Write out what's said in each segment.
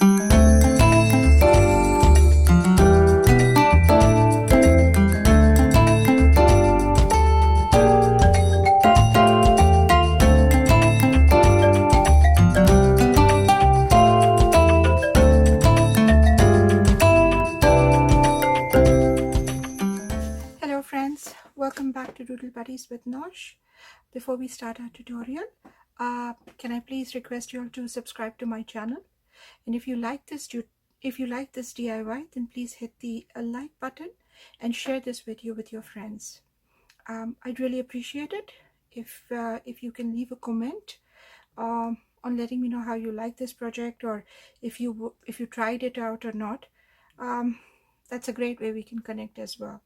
Hello friends, welcome back to Doodle Buddies with Nosh. Before we start our tutorial, can I please request you all to subscribe to my channel? And if you like this DIY, then please hit the like button and share this video with your friends. I'd really appreciate it if you can leave a comment on letting me know how you like this project, or if you tried it out or not. That's a great way we can connect as well.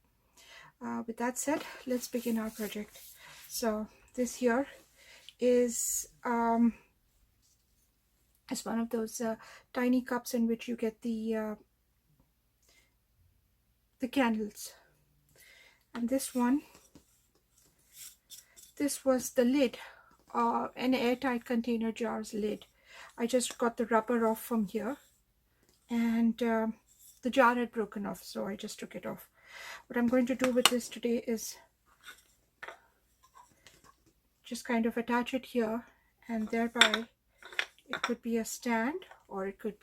With that said, let's begin our project. So this here is one of those tiny cups in which you get the candles, and this was the lid, an airtight container jar's lid. I just got the rubber off from here, and the jar had broken off, so I just took it off. What I'm going to do with this today is just kind of attach it here, and thereby it could be a stand, or it could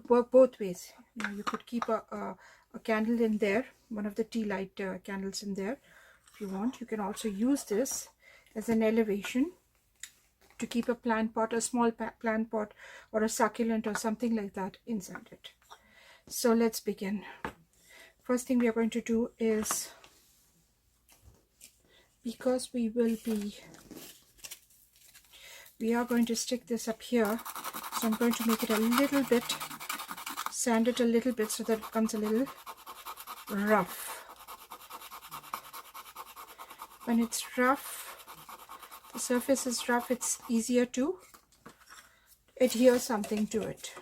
work both ways. You could keep a candle in there, one of the tea light candles in there if you want. You can also use this as an elevation to keep a plant pot, a small plant pot or a succulent or something like that inside it. So let's begin. First thing we are going to do is, because we are going to stick this up here, so I'm going to make it a little bit, sand it a little bit so that it becomes a little rough. When it's rough, the surface is rough, it's easier to adhere something to it.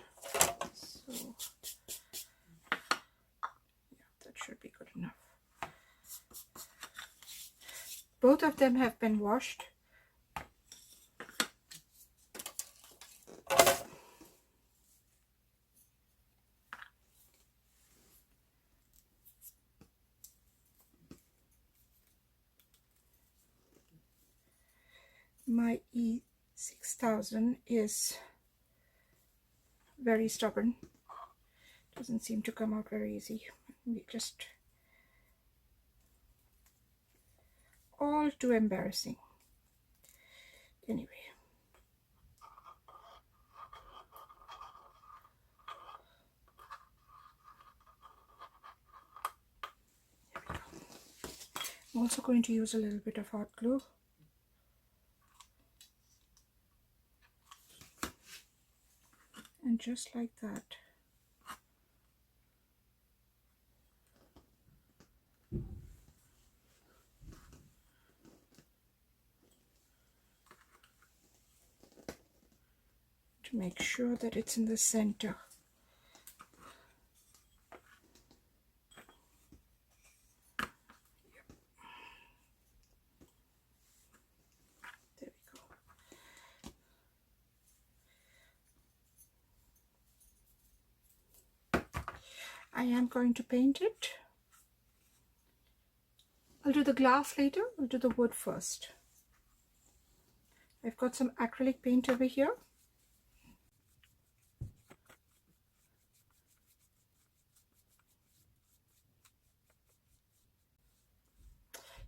So yeah, that should be good enough. Both of them have been washed. My E6000 is very stubborn. Doesn't seem to come out very easy. We just all too embarrassing. Anyway. There we go. I'm also going to use a little bit of hot glue. And just like that, to make sure that it's in the center. There we go. I am going to paint it. I'll do the glass later. I'll do the wood first. I've got some acrylic paint over here.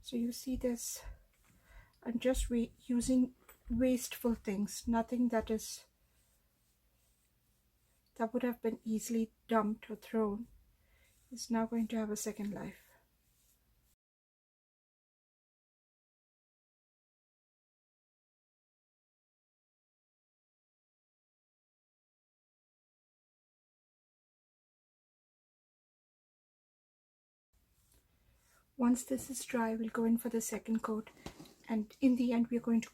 So you see this, I'm just using wasteful things, nothing that would have been easily dumped or thrown is now going to have a second life. Once this is dry, we'll go in for the second coat, and in the end we're going to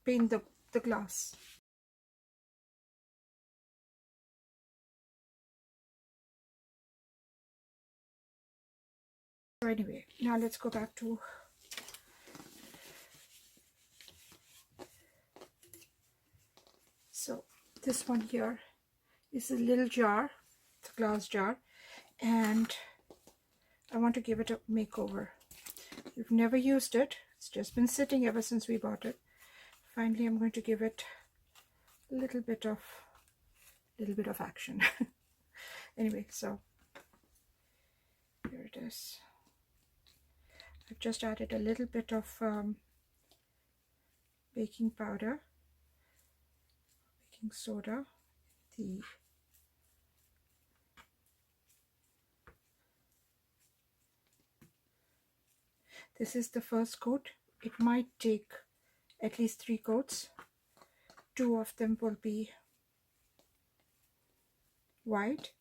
paint the glass. So anyway, now let's go back to so this one here This is a little jar. It's a glass jar, and I want to give it a makeover. We've never used it. It's just been sitting ever since we bought it. Finally, I'm going to give it a little bit of action. Anyway, so here it is. I've just added a little bit of baking powder, baking soda. This is the first coat. It might take at least 3 coats. 2 of them will be white,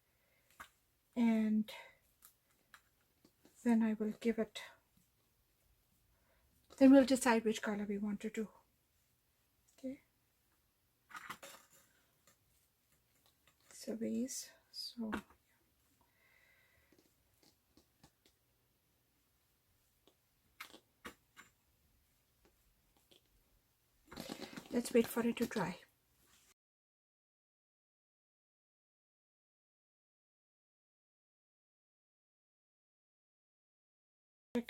and then I will give it, then we'll decide which color we want to do. Okay, surveys. So let's wait for it to dry.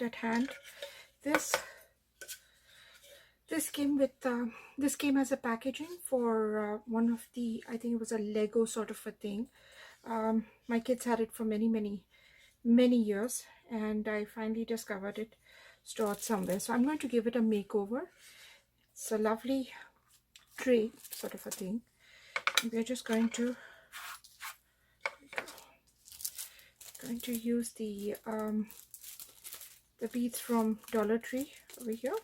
At hand, this came with this came as a packaging for one of the, I think it was a Lego sort of a thing. My kids had it for many years, and I finally discovered it stored somewhere. So I'm going to give it a makeover. It's a lovely tray sort of a thing. We're just going to use the beads from Dollar Tree over here.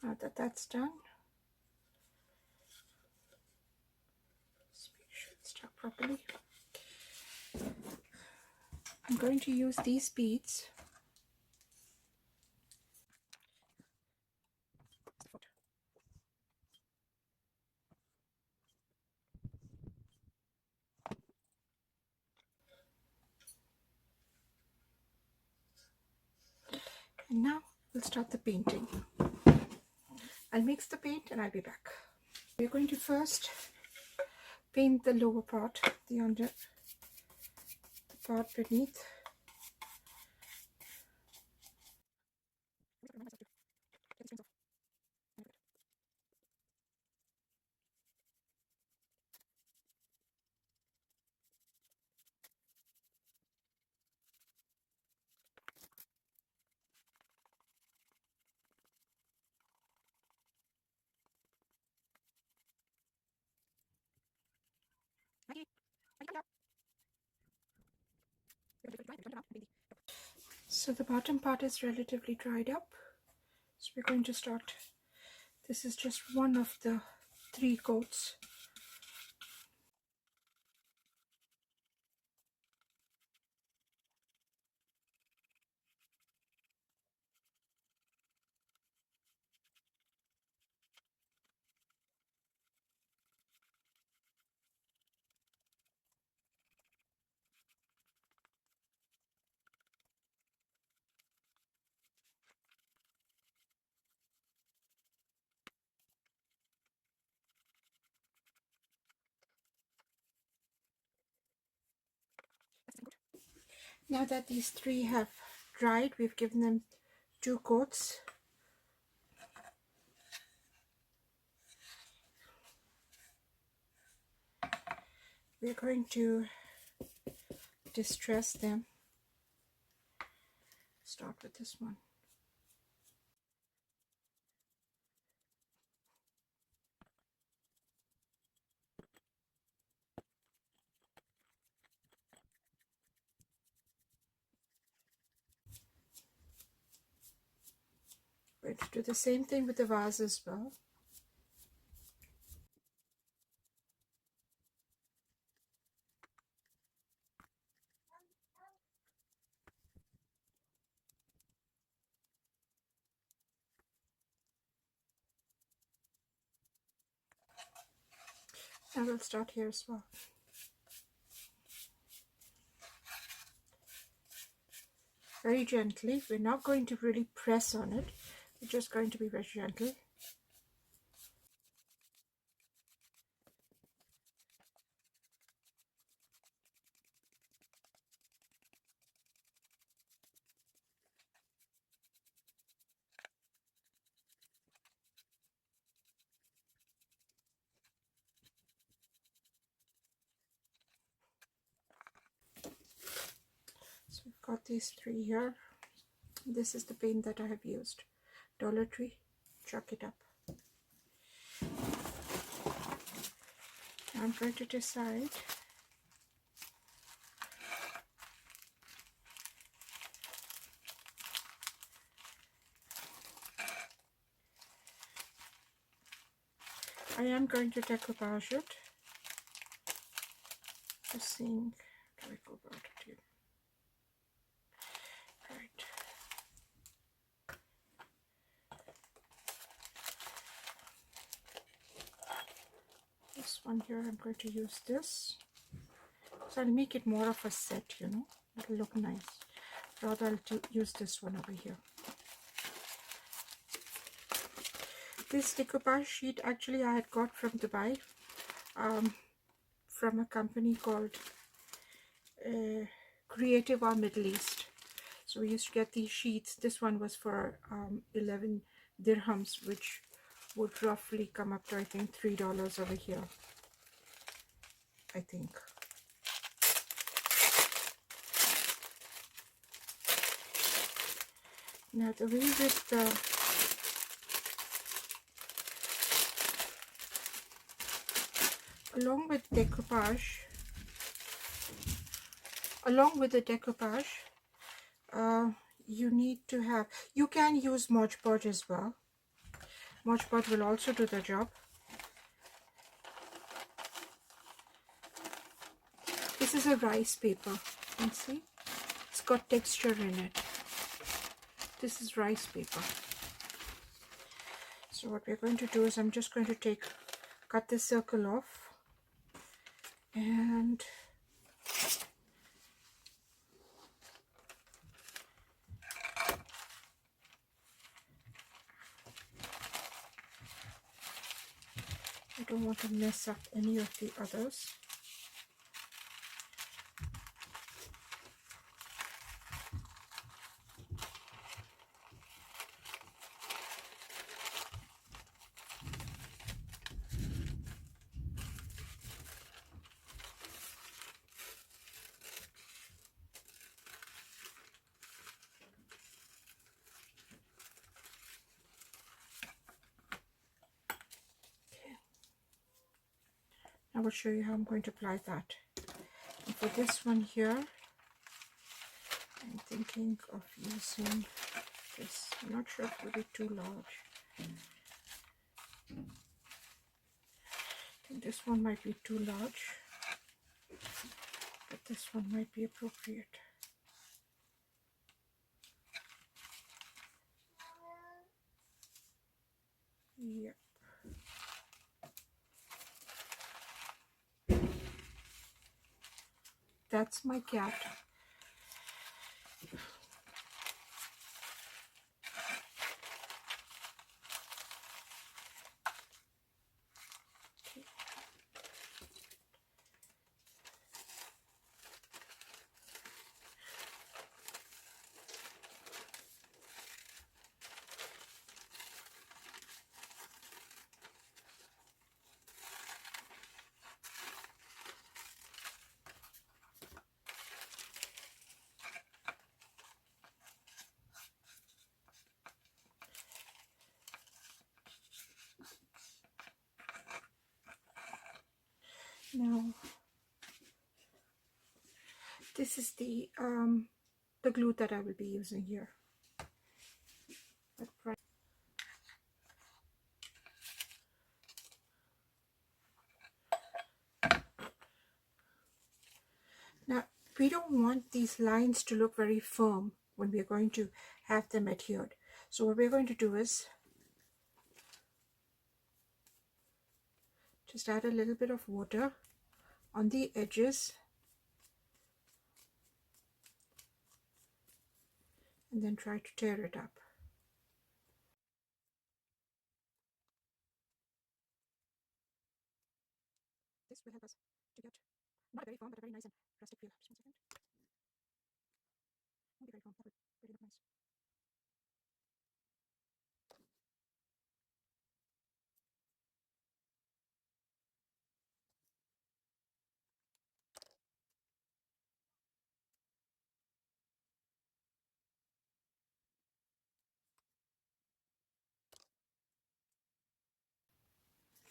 Now that that's done, let's make sure it's stuck properly. I'm going to use these beads and now we'll start the painting. I'll mix the paint and I'll be back. We're going to first paint the lower part, the part beneath. So the bottom part is relatively dried up. So we're going to start. This is just one of the 3 coats. Now that these 3 have dried. We've given them 2 coats. We're going to distress them. Start with this one. We're going to do the same thing with the vase as well. I will start here as well. Very gently. We're not going to really press on it. We're just going to be very gentle. So we've got these 3 here. This is the paint that I have used. Dollar Tree. Chuck it up. I'm going to decide I am going to decoupage it. Just seeing how I go about it here. Right. This one here, I'm going to use this. So I'll make it more of a set, you know. It'll look nice. Rather, I'll use this one over here. This decoupage sheet actually I had got from Dubai, from a company called Creative or Middle East. So we used to get these sheets. This one was for 11 dirhams, which would roughly come up to, I think, $3 over here. I think. Now the way with the along with the decoupage, you need to have, you can use Mod Podge as well. Mod Podge will also do the job. This is a rice paper, you can see it's got texture in it. This is rice paper. So what we're going to do is I'm just going to cut this circle off, and I don't want to mess up any of the others. I will show you how I'm going to apply that. And for this one here, I'm thinking of using this. I'm not sure if it will be too large. I think this one might be too large, but this one might be appropriate. Yep. That's my cat. This is the glue that I will be using here. Now, we don't want these lines to look very firm when we are going to have them adhered. So what we're going to do is just add a little bit of water on the edges and then try to tear it up. This will help us to get not a very firm but a very nice and rustic feel. Just 1 second. Won't be very firm, that will really look nice.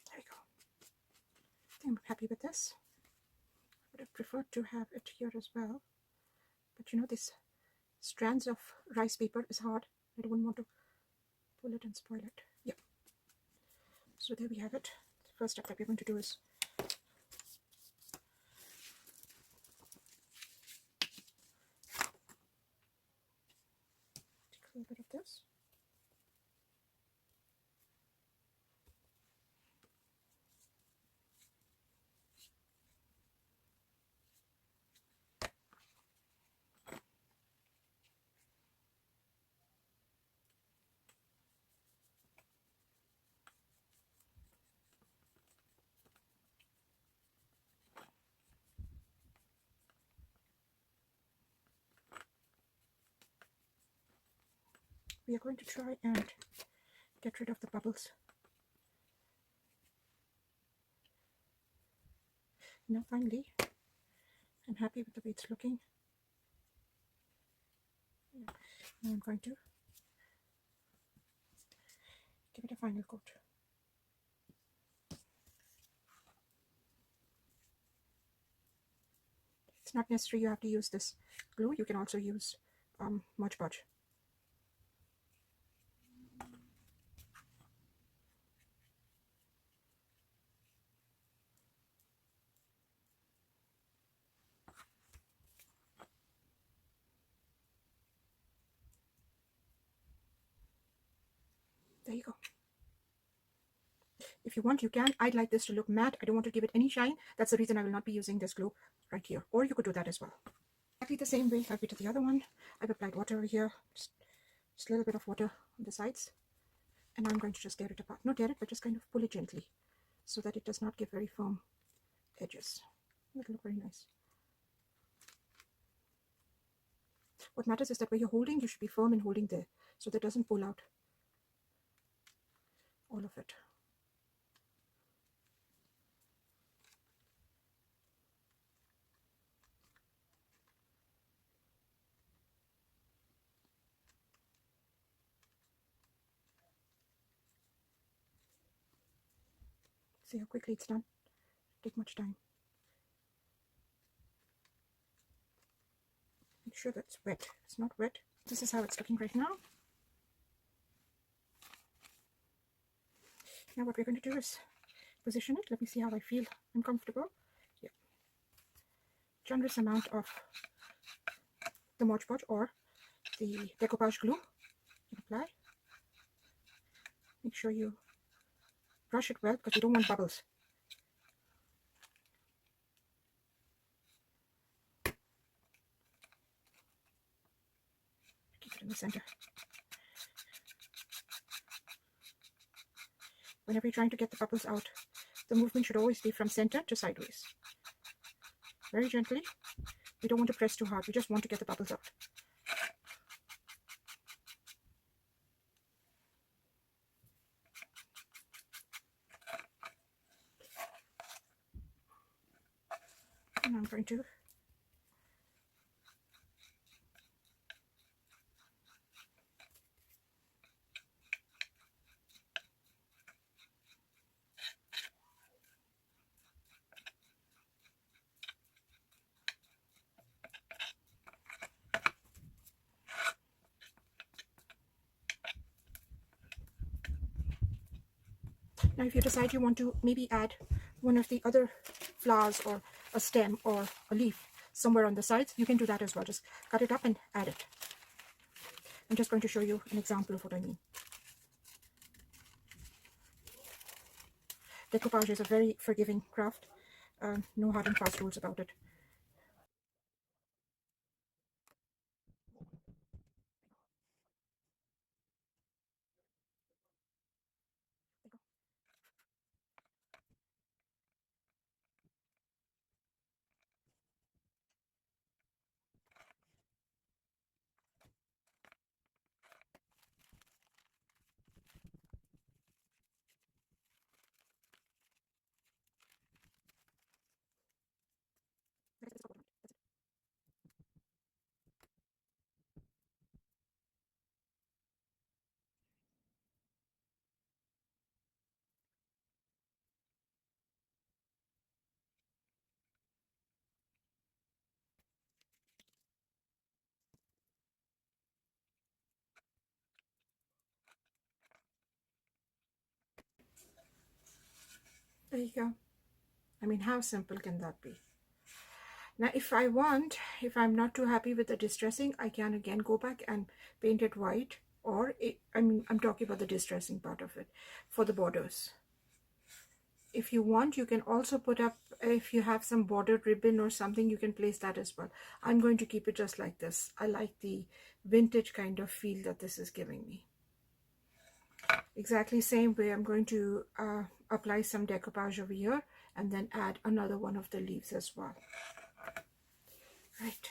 There we go. I'm happy with this. I would have preferred to have it here as well, but you know, this strands of rice paper is hard. I don't want to pull it and spoil it. Yeah. So there we have it. The first step that we're going to do is take a little bit of this. We are going to try and get rid of the bubbles. Now finally, I'm happy with the way it's looking. Now I'm going to give it a final coat. It's not necessary you have to use this glue. You can also use Mod Podge. There you go. If you want, you can. I'd like this to look matte. I don't want to give it any shine. That's the reason I will not be using this glue right here. Or you could do that as well. Exactly the same way I did the other one. I've applied water over here. Just a little bit of water on the sides. And I'm going to just tear it apart. Not tear it, but just kind of pull it gently so that it does not give very firm edges. It'll look very nice. What matters is that where you're holding, you should be firm in holding there so that it doesn't pull out all of it. See how quickly it's done? Take much time. Make sure that's wet. It's not wet. This is how it's looking right now. Now what we're going to do is position it. Let me see how I feel. I'm comfortable. Yeah. Generous amount of the Mod Podge or the decoupage glue. You apply. Make sure you brush it well because you don't want bubbles. Keep it in the center. Whenever you're trying to get the bubbles out, the movement should always be from center to sideways. Very gently. We don't want to press too hard. We just want to get the bubbles out. And I'm going to Now if you decide you want to maybe add one of the other flowers or a stem or a leaf somewhere on the sides, you can do that as well. Just cut it up and add it. I'm just going to show you an example of what I mean. Decoupage is a very forgiving craft. No hard and fast rules about it. There you go. I mean, how simple can that be? Now, if I'm not too happy with the distressing, I can again go back and paint it white, or I'm talking about the distressing part of it for the borders. If you want, you can also put up, if you have some bordered ribbon or something, you can place that as well. I'm going to keep it just like this. I like the vintage kind of feel that this is giving me. Exactly same way, I'm going to apply some decoupage over here and then add another one of the leaves as well. Right.